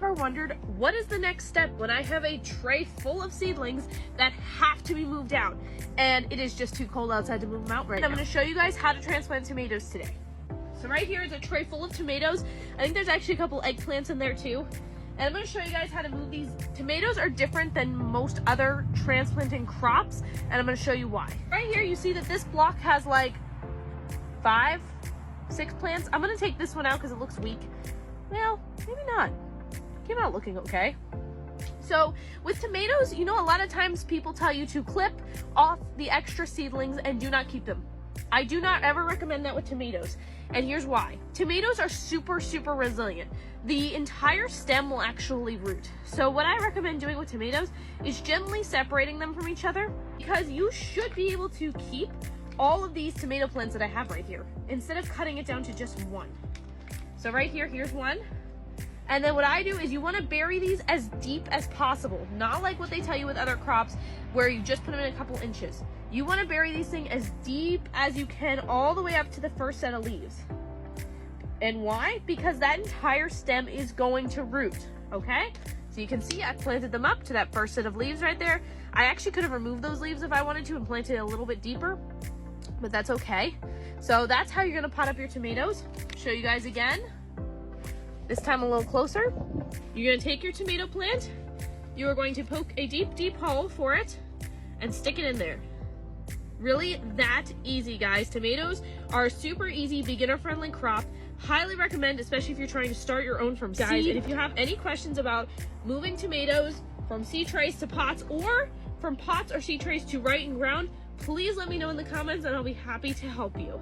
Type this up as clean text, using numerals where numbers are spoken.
ever wondered, what is the next step when I have a tray full of seedlings that have to be moved out and it is just too cold outside to move them out right now? I'm going to show you guys how to transplant tomatoes today. So right here is a tray full of tomatoes. I think there's actually a couple eggplants in there too. And I'm going to show you guys how to move these. Tomatoes are different than most other transplanting crops, and I'm going to show you why. Right here you see that this block has like 5, 6 plants. I'm going to take this one out because it looks weak. Well, maybe not. Came out looking okay. So with tomatoes, you know, a lot of times people tell you to clip off the extra seedlings and do not keep them. I do not ever recommend that with tomatoes, and here's why. Tomatoes are super resilient. The entire stem will actually root. So what I recommend doing with tomatoes is gently separating them from each other, because you should be able to keep all of these tomato plants that I have right here instead of cutting it down to just one. So right here, here's one. And then what I do is you want to bury these as deep as possible, not like what they tell you with other crops where you just put them in a couple inches. You want to bury these things as deep as you can, all the way up to the first set of leaves. And why? Because that entire stem is going to root, okay? So you can see I planted them up to that first set of leaves right there. I actually could have removed those leaves if I wanted to and planted it a little bit deeper, but that's okay. So that's how you're going to pot up your tomatoes. Show you guys again. This time a little closer. You're going to take your tomato plant. You are going to poke a deep hole for it and stick it in there. Really that easy, guys. Tomatoes are a super easy, beginner-friendly crop. Highly recommend, especially if you're trying to start your own from seed. And if you have any questions about moving tomatoes from seed trays to pots, or from pots or seed trays to right in ground, please let me know in the comments and I'll be happy to help you.